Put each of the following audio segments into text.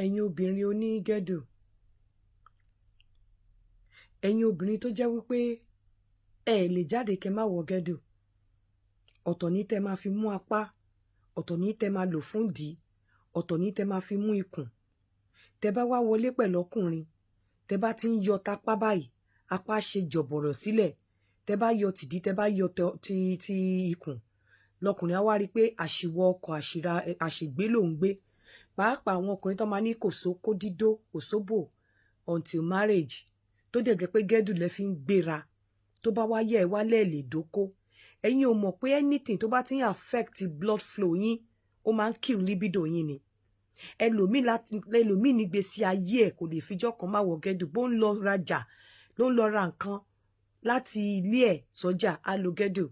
Ẹ̀yin obìnrin oní gẹ́dù, ẹ̀yin obìnrin tó jẹ́ wípé ẹ lè jáde kẹ́ má wọ gẹ́dù, ọ̀tọ̀ ní tẹ́ máa fi mú apá, ọ̀tọ̀ ní tẹ́ máa lò fún ìdí, ọ̀tọ̀ ní tẹ́ máa fi mú ikùn. Tẹ́ bá wá wọlé pẹ̀lú ọkùnrin, tẹ́ bá ti ń yọ tapá báyìí, apá ṣe jọ̀bọ̀rọ̀ sílẹ̀, tẹ́ bá yọ tìdí, tẹ́ bá yọ ti ikùn, lọkùnrin á wá rí pé àṣìwọ ọkọ àṣìgbé ló ń gbé. Pàápàá àwọn ọkùnrin tó máa ní kò sókó dídó, kò sóbò until marriage, tó dẹ̀ jẹ́ pé gẹ́dù lẹ fi ń gbéra, tó bá wáyé ẹ̀ wálẹ̀ lè dóko. Ẹ̀yin ò mọ̀ pé anything tó bá ti ń affect blood flow yín, ó máa ń kill libido yín ni. Ẹlòmíì ní gbèsè ayé ẹ̀ kò lè fijọ́ kan má wọ gẹ́dù, bó ń lọ rajà, ló ń lọ ra nǹkan láti ilé ẹ̀ sọ́jà á lo gẹ́dù.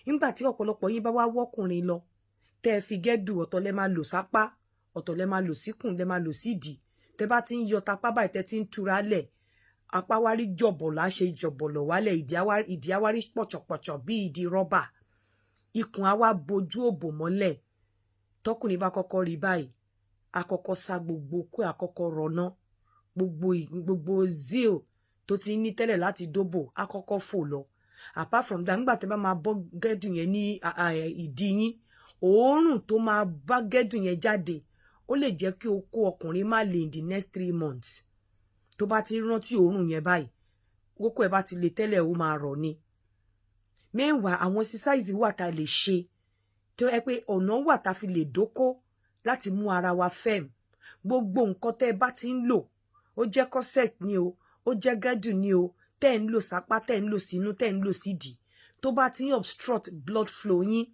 Nígbà tí ọ̀pọ̀lọpọ̀ yín bá wá wọ́kùnrin lọ, tẹ́ ẹ fi gẹ́dù, ọ̀tọ̀ lẹ máa lò sápá, ọ̀tọ̀ lẹ máa lò síkùn, lẹ máa lò sídìí. Tẹ́ bá ti ń yọ tapá báyìí, tẹ́ ti ń tura lẹ̀, apá wá rí jọ̀bọ̀lọ̀, á ṣe jọ̀bọ̀lọ̀ wálẹ̀, ìdí á wá rí pọ̀chọ̀pọ̀chọ̀ bí ìdí rọ́bà, ikùn á wá bojú òbò mọ́lẹ̀. Tọkùnrin bá kọ́kọ́ rí báyìí, àkọ́kọ́ sa gbogbo kó àkọ́kọ́ rọná, gbogbo zeal tó ti ní tẹ́lẹ̀ láti dóbò àkọ́kọ́ fò lọ. Apart from that, nígbà tẹ́ bá máa bọ́ gẹ́dù yẹn ní ìdí yín, òórùn tó máa bá gẹ́dù yẹn jáde, ó lè jẹ́ kí okó ọkùnrin má lè in the next 3 months. Tó bá ti rántí òórùn yẹn báyìí, okó ẹ̀ bá ti lè tẹ́lẹ̀ ó máa rọ̀ ni. Meanwhile, àwọn exercise wà tá lè ṣe, tó yẹ pé ọ̀nà wà tá fi lè dóko láti mú ara wa firm. Gbogbo nǹkan tẹ́ bá ti ń lò, ó jẹ́ corset ni o, ó jẹ́ gẹ́dù ni o, tẹ́ ń lò sápá, tẹ́ ń lò sínú, tẹ́ ń lò sídìí, tó bá ti ń obstruct blood flow yín,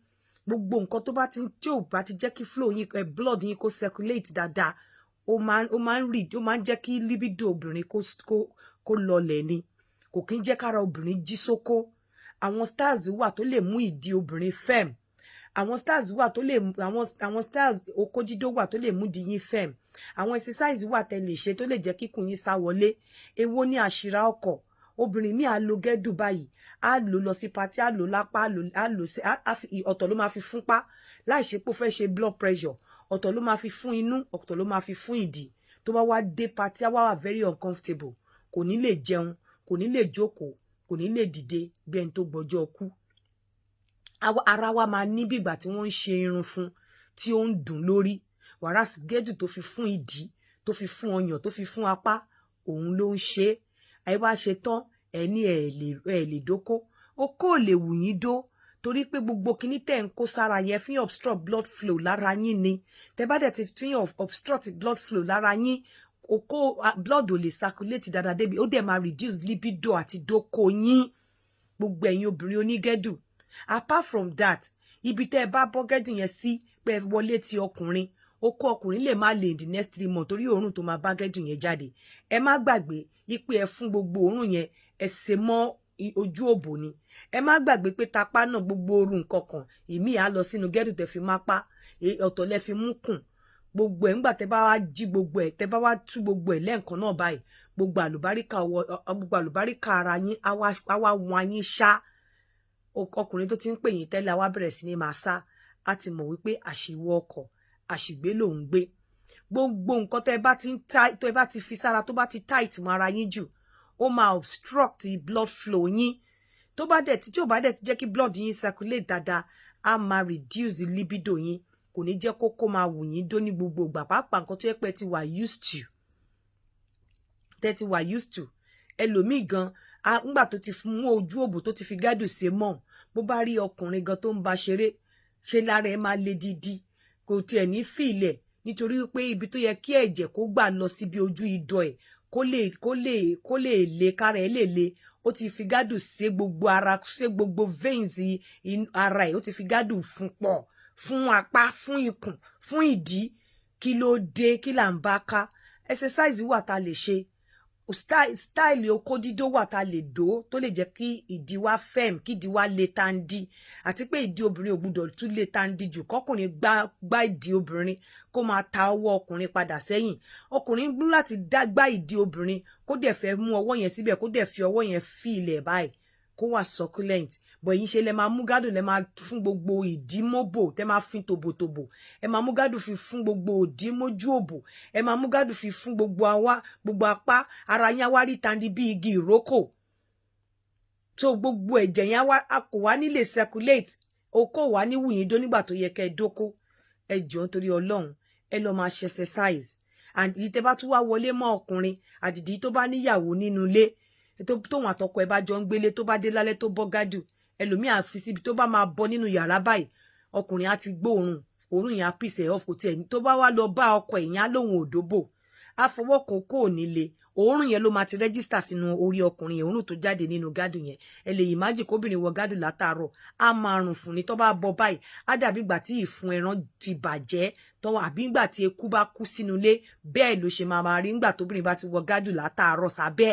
gbogbo nǹkan tó bá ti tí ò bá ti jẹ́ kí flow yín, blood yín kó circulate dáadáa, ó máa ń jẹ́ kí libido obìnrin kó lọlẹ̀ ni, kò kí ń jẹ́ kára obìnrin jí sóko. Àwọn stars wà tó lè mú ìdí obìnrin firm, àwọn stars wà tó lè àwọn stars okójídó wà tó lè mú ìdí yín firm, àwọn exercise wà tẹ́ lè ṣe tó lè jẹ́ kíkùn yín sá wọlé. Èwo ni àṣìrà ọkọ? Obìnrin mi á lo gẹ́dù báyìí, á lò lọ sí party, á lò lápá, ọ̀tọ̀ ló máa fi fúnpá, láì ṣe pé ó fẹ́ ṣe blood pressure, ọ̀tọ̀ ló máa fi fún inú, ọ̀tọ̀ ló máa fi fún ìdí. Tó bá wá dé party, á wá very uncomfortable, kò ní lè jẹun, kò ní lè jókòó, kò ní lè dìde bí ẹni tó gbọ́jọ́ kú. Ara wa máa ní bí ìgbà tí wọ́n ń ṣe irun fún, tí ó ń dùn lórí. Whereas gẹ́dù tó fi fún ìdí, tó fi fún ọyàn, tó fi fún apá, òun ló ń ṣe. Ẹ wá ṣe tán, ẹ ní ẹ lè dóko. Okó ò lè wù yín dó, torí pé gbogbo kíní tẹ́ ń kó sára yẹn fi obstruct blood flow lára yín ni. Tẹ́ bá dẹ̀ ti fi obstruct blood flow lára yín, okó blood ò lè circulate dáadáa débi, ó dẹ̀ máa reduce libido àti dóko yín. Gbogbo ẹ̀yin obìnrin onígẹ́dù. Apart from that, ibi tẹ́ ẹ bá bọ́ gẹ́dù yẹn sí pé wọlé ti ọkùnrin, okó ọkùnrin lè má lè in the next 3 months torí òórùn tó máa bá gẹ́dù yẹn jáde. Ẹ má gbàgbé ipe ẹ fún gbogbo òórùn yẹn, ẹ ṣe mọ́ ojú òbò ni. Ẹ má gbàgbé pé tapá náà gbogbo òórùn kankan, ìmí á lọ sínú gẹ́dù tẹ́ fi máa pa, ọ̀tọ̀ lẹ fi mú kùn. Gbogbo ẹ̀ ńgbà tẹ́ bá wá jí gbogbo ẹ̀, tẹ́ bá wá tú gbogbo ẹ̀ lẹ́ẹ̀kan náà báyìí, gbogbo àlùbáríkà ara yín á wá wọn yín ṣá. Ọkùnrin tó ti ń pè yín tẹ́lẹ̀ á wá bẹ̀rẹ̀ sí ní máa sá, á ti mọ̀ wípé àṣìwọ ọkọ àṣìgbé ló ń gbé. Gbogbo nǹkan tẹ́ bá ti fi sára tó bá ti tight mọ́ ara yín jù, ó máa obstruct blood flow yín. Tí ò bá dẹ̀ ti jẹ́ kí blood yín circulate dáadáa, á máa reduce libido yín, kò ní jẹ́ kókó máa wù yín dó ní gbogbo ìgbà. Pàápàá nǹkan tó yẹ pé ti wà used to. Ẹlòmíì gan, ńgbà tó ti mú ojú òbò tó ti fi gádù ṣe mọ́, bó bá rí ọkùnrin gan tó ń bá ṣeré, ṣe lára ẹ máa le dídí, kò tiẹ̀ ní fìlẹ̀, nítorí pé ibi tó yẹ kí ẹ̀jẹ̀ kó gbà lọ síbi ojú idọ̀ ẹ̀, kó lè le, kára ẹ lè le, ó ti fi gádù ṣe gbogbo ara, ṣe gbogbo veins ara ẹ̀, ó ti fi gádù fún pọ̀, fún apá, fún ikùn, fún ìdí. Kí ló dé? Kí là ń bá ká? Exercise wà tá lè ṣe, style okó dídó wà tá lè dó, tó lè jẹ́ kí ìdí wa firm, kí ìdí wa le tandi, àti pé ìdí obìnrin ò gbọdọ̀ tún le tandi jù, kọkùnrin gbá ìdí obìnrin kó máa ta ọwọ́ ọkùnrin padà sẹ́yìn. Ọkùnrin gbú láti gbá ìdí obìnrin kó dẹ̀ fẹ́ mú ọwọ́ yẹn síbẹ̀, kó dẹ̀ fi ọwọ́ yẹn fi ilẹ̀ báyìí. kó wà succulent but yín ṣe lẹ máa mú gádù lẹ máa fún gbogbo ìdí mọ́bò tẹ máa fi tòbòtòbò ẹ máa mú gádù fi fún gbogbo ìdí mójú òbò ẹ máa mú gádù fi fún gbogbo apá ara yín wá rí tandi bí igi ìrókò so gbogbo ẹ̀jẹ̀ yẹn kò wá nílé circulate okó wá níwù yín dó nígbà tó yẹ kẹ́ dóko ẹ jọ̀ọ́ nítorí Ọlọ́run ẹ lọ máa ṣe exercise and ìdí tẹ́ bá tún wá wọlé mọ́ ọkùnrin àdìdí tó bá níyàwó nínú ilé tóun àtọkọ ẹ bá jọ ń gbélé tó bá dé lálẹ́ tó bọ́ gádù ẹlòmíì àfi síbi tó bá máa bọ́ nínú yàrá báyìí ọkùnrin á ti gbóòórùn òórùn yẹn á pìsẹ off kò tiẹ̀ tó bá wá lọ bá ọkọ ẹ̀yìn á lóhun òdòbò á fọwọ́ kan kó ò nílé òórùn yẹn ló máa ti rẹ́gísítà sínú orí ọkùnrin yẹn òórùn tó jáde nínú gádù yẹn ẹ lè imagine kóbìnrin wọ gádù látàárọ̀ á máa rùn fún ni tó bá bọ́ báyìí á dàbí ìgbà tí ìfun ẹran ti bàjẹ́ tọwọ́ àbí ìgbà tí eku bá kú sínú ilé bẹ́ẹ̀ ló ṣe máa rí nígbà tóbìnrin bá ti wọ gádù látàárọ̀ sábẹ́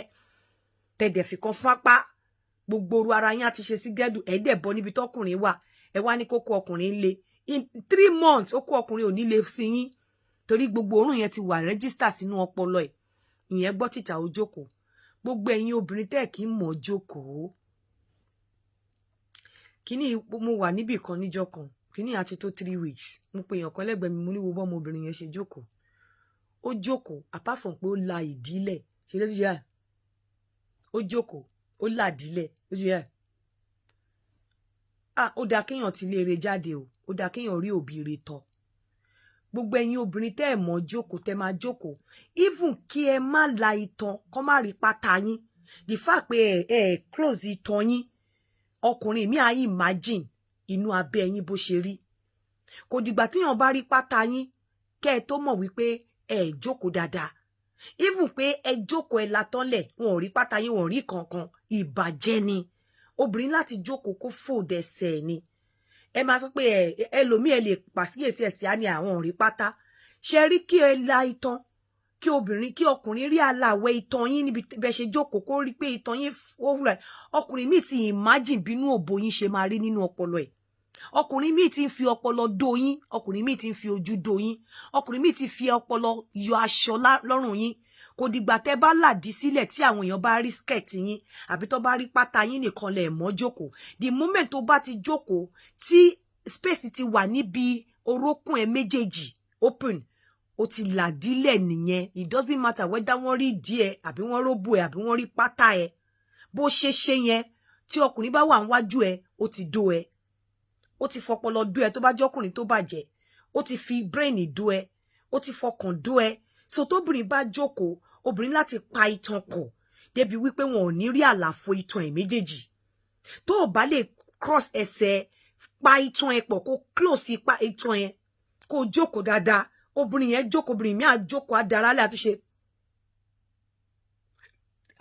tẹ̀dẹ̀ fi kan fápá gbogbo oru ara yín á ti ṣe sí gẹ́dù ẹ̀ẹ́dẹ̀ bọ́ níbi tọkùnrin wà ẹ wá ní kókó ọkùnrin le in 3 months ó kó ọkùnrin ò ní le sí yín torí gbogbo òórùn yẹn ti wà rẹ́gísítà sínú ọpọlọ ẹ̀ ìyẹn gbọ́ tìta ó jókòó gbogbo ẹ̀yin obìnrin tẹ́ kí ń mọ̀ jókòó kíní mo wà níbì kan níjọ́ kan kíní àti tó 3 weeks mo pe èèyàn kan lẹ́gbẹ̀ẹ́ mi mo ní wo bọ́ ọmọbìnrin yẹn ṣe jókòó ó jókòó apart from pé ó la ìdílẹ̀ ṣe ló ti yá ó jókòó ó làdílẹ̀ ó ti yá ó dáa kéèyàn ti léèrè jáde o ó dáa kéèyàn rí òbí rẹ̀ tọ́ gbogbo ẹ̀yin obìnrin tẹ́ ẹ̀ mọ̀ jókòó tẹ́ máa jókòó even kí ẹ má la itan kó má rí pátá yín the fact pé ẹ close itan yín ọkùnrin mi á imagine inú abẹ́ yín bó ṣe rí kò dìgbà téèyàn bá rí pátá yín kẹ́ ẹ tó mọ̀ wípé ẹ jókòó dáadáa even pé ẹ jókòó ẹ latọ́lẹ̀ wọn ò rí pátá yín wọn ò rí kankan ìbàjẹ́ ni obìnrin láti jókòó kó fold ẹsẹ̀ ni ẹ máa sọ pé ẹlòmíì ẹ lè pàṣíyèsí ẹsẹ̀ á ní àwọn ò rí pátá ṣe rí kí ẹ la itan kí ọkùnrin rí aláwẹ̀ itan yín níbi bẹ ṣe jókòó kó rí pé itan yín ó rẹ̀ ọkùnrin míì ti imagine bínú òbò yín ṣe máa rí nínú ọpọlọ ẹ̀ ọkùnrin míì ti ń fi ọpọlọ dó yín ọkùnrin míì ti ń fi ojú dó yín ọkùnrin míì ti fi ọpọlọ yọ aṣọ lọ́rùn yín kò dìgbà tẹ́ bá làdí sílẹ̀ tí àwọn èèyàn bá rí skirt yín àbí tó bá rí pátá yín nìkan lẹ̀ mọ́ jókòó the moment tó bá ti jókòó tí space ti wà níbi orókùn ẹ méjèèjì open ó ti làdílẹ̀ nìyẹn it doesn't matter whether wọ́n rí díẹ̀ àbí wọ́n róbò ẹ àbí wọ́n rí pátá ẹ bó ṣe ṣe yẹn tí ọkùnrin bá wà níwájú ẹ ó ti dó ẹ ó ti fọpọlọ dó ẹ tó bá jọkùnrin tó bàjẹ́ ó ti fi brain dó ẹ ó ti fọkàn dó ẹ so tóbìnrin bá jókòó obìnrin láti pa itan pọ̀ débi wípé wọn ò ní rí àlàfo itan ẹ̀ méjèèjì tó o bá lè cross ẹsẹ̀ pa itan ẹ̀ pọ̀ kó close ipa itan ẹ̀ kó jókòó dáadáa obìnrin yẹn jókòó obìnrin mi á jókòó adarálẹ̀ àtúnṣe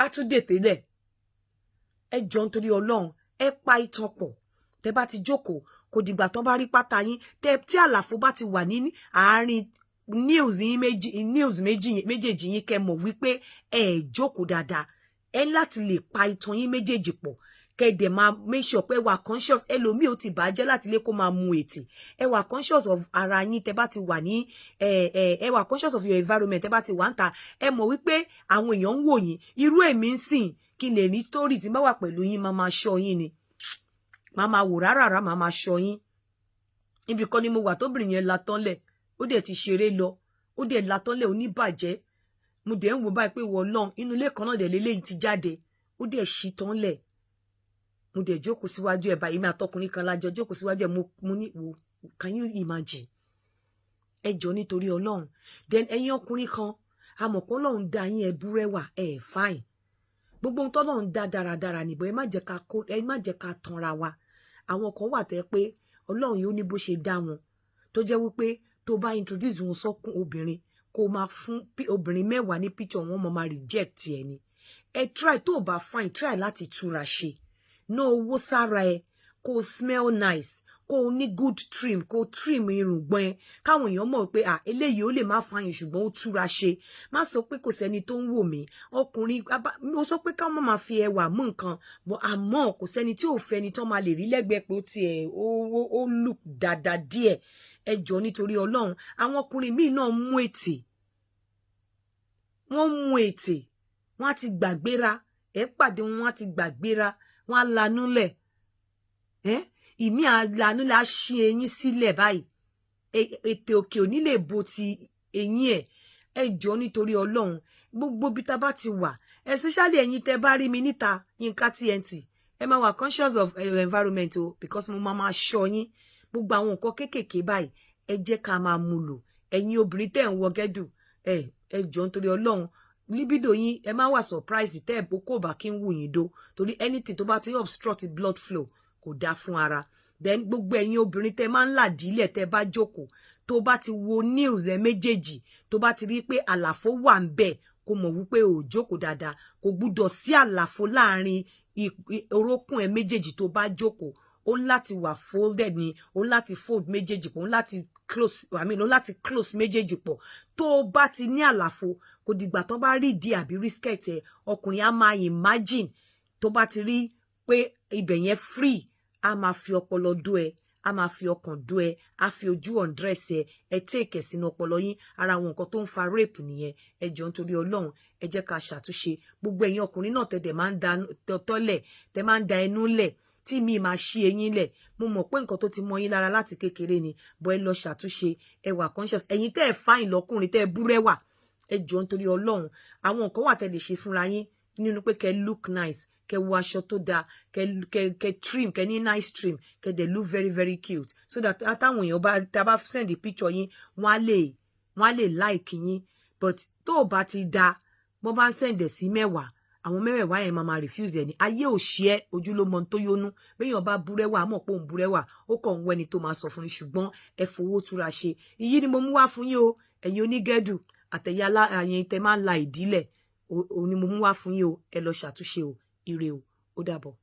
àtúndètèlẹ̀ ẹ jọ nítorí Ọlọ́run ẹ pa itan pọ̀ tẹ́ bá ti jókòó kò dìgbà tán bá rí pátá yín tí àlàfo bá ti wà ní àárín nails méjèèjì yín kẹ́ mọ̀ wípé ẹ jókòó dáadáa ẹ láti lè pa itan yín méjèèjì pọ̀ kẹ́dẹ̀ máa make sure pé ẹ wà conscious ẹlòmíì ó ti bàjẹ́ láti lé kó máa mu ètè ẹ wà conscious of ara yín tẹ́ bá ti wà ní ẹ wà conscious of your environment tẹ́ bá ti wà ń ta ẹ mọ̀ wípé àwọn èèyàn ń wò yín irú èmi ń sìn kí n lè ní story tí n bá wà pẹ̀lú yín máa ṣọ́ yín ni máa wò rárá máa ṣọ́ yín ibì kan ni mo wà tóbìnrin yẹn la tán lẹ̀ ó dẹ̀ ti ṣeré lọ ó dẹ̀ la tán lẹ̀ oníbàjẹ́ mo dẹ̀ ń wò báyìí pé wọ́n náà inú ilé kan náà dẹ̀ lélẹ́yìn ti jáde ó dẹ̀ ṣí tán lẹ̀ mo dẹ̀ jókòó síwájú ẹ̀ báyìí mi àtọkùnrin kan lájọ jókòó síwájú ẹ̀ mo ní wo can you imagine ẹ jọ nítorí Ọlọ́run then ẹ̀yin ọkùnrin kan àmọ́ pé Ọlọ́run dá yín ẹbú rẹwà fine gbogbo ohun tọ́lọ́run dá dáradára nìbọn ẹ má jẹ́ ká tanra wa àwọn kan wà tẹ́ pé Ọlọ́run yóò ní bó ṣe dá wọn tó jẹ́ wípé tó bá introduce wọn sọ́kùn obìnrin kó máa fún obìnrin 10 ní picture wọn máa reject ẹ ni ẹ try tó bá fine try láti túra ṣe ná owó sára ẹ kó smell nice kó ní good trim kó trim irùngbọ̀n ẹ káwọn èèyàn mọ̀ pé eléyìí ó lè má fàyàn ṣùgbọ́n ó túra ṣe má sọ pé kò sẹ́ni tó ń wò mí ọkùnrin mo sọ pé káwọn máa fi ẹwà mú nǹkan bọ àmọ́ kò sẹ́ni tí ò fẹ́ ni tó máa lè rí lẹ́gbẹ̀ẹ́ pé ó tiẹ̀ ó look dáadáa díẹ̀ ẹ jọ̀ọ́ nítorí Ọlọ́run àwọn ọkùnrin míì náà mú ètè wọ́n mú ètè wọ́n á ti gbàgbéra ẹ pàdé wọn á ti gbàgbéra wọ́n á lanú lẹ̀ ìmí àlanú la ṣí eyín sílẹ̀ báyìí ètè òkè ò ní lè bo ti eyín ẹ jọ̀ọ́ nítorí Ọlọ́run gbogbo bí tá bá ti wà especially ẹ̀yin tẹ́ bá rí mi níta Yínká TNT ẹ máa wà conscious of environment o because mo máa ṣọ́ yín gbogbo àwọn nǹkan kéékèèké báyìí ẹ jẹ́ ká máa mú lò ẹ̀yin obìnrin tẹ́ ń wọ gẹ́dù ẹ jọ̀ọ́ nítorí Ọlọ́run libido yín ẹ má wà surprise tẹ́ ẹ bó kò bá kí ń wù yín dó torí anything tó bá ti obstruct blood flow kò dáa fún ara then gbogbo ẹ̀yin obìnrin tẹ́ máa ń là dílẹ̀ tẹ́ bá jókòó tó bá ti wo news ẹ méjèèjì tó bá ti rí pé àlàfo wà ń bẹ̀ kó mọ̀ wípé ò jókòó dáadáa kò gbúdọ̀ sí àlàfo láàrin orókùn ẹ méjèèjì tó bá jókòó ó ń láti wà folded ni ó ń láti fold méjèèjì pọ̀ ó ń láti close ó ń láti close méjèèjì pọ̀ tó bá ti ní àlàfo kò dìgbà tó bá rí ìdí àbí rí skirt ẹ ọkùnrin á máa imagine tó bá ti rí pé ibẹ̀ yẹn free a máa fi ọpọlọ dó ẹ a máa fi ọkàn dó ẹ a fi ojú undress ẹ take sínú ọpọlọ yín ara àwọn nǹkan tó ń fa rape nìyẹn ẹ jọ̀ọ́ nítorí Ọlọ́run ẹ jẹ́ ká ṣàtúnṣe gbogbo ẹ̀yin ọkùnrin náà tẹ̀dẹ̀ máa ń da tọ́lẹ̀ tẹ́ máa ń da ẹnu lẹ̀ tí mi máa ṣí eyín lẹ̀ mo mọ̀ pé nǹkan tó ti mọ yín lára láti kékeré ni bọ́ ẹ lọ ṣàtúnṣe ẹ wà conscious ẹ̀yin tẹ́ ẹ fáìn lọ́kùnrin tẹ́ ẹ búrẹ́wà ẹ jọ̀ọ́ nítorí Ọlọ́run àwọn nǹkan wà tẹ́ lè ṣe fúnra yín nínú pé kẹ́ look nice kẹ́ wọ aṣọ tó dáa kẹ́ trim kẹ́ ní nice trim kẹ́ dẹ̀ look very very cute so that àtàwọn èèyàn bá tá bá send the picture yín wọ́n á lè like yín but tó bá ti da wọ́n bá ń send ẹ̀ sí mẹ́wàá àwọn mẹ́wàá yẹn máa refuse ẹ̀ ní ayé ò ṣe é ojúlómọ tó yónú béèyàn bá búrẹ́wà mọ̀ pé òun búrẹ́wà ó kàn ń wẹ́ni tó máa sọ fún yín ṣùgbọ́n ẹ fowó túra ṣe iyì ni mo mú wá fún yín o ẹ̀yin onígẹ́dù àtẹ̀yà àyẹn tẹ máa ń la ìdílẹ̀ òun ni mo mú wá fún yín o ẹ lọ ṣàtúnṣe o ire o ó dàbọ̀.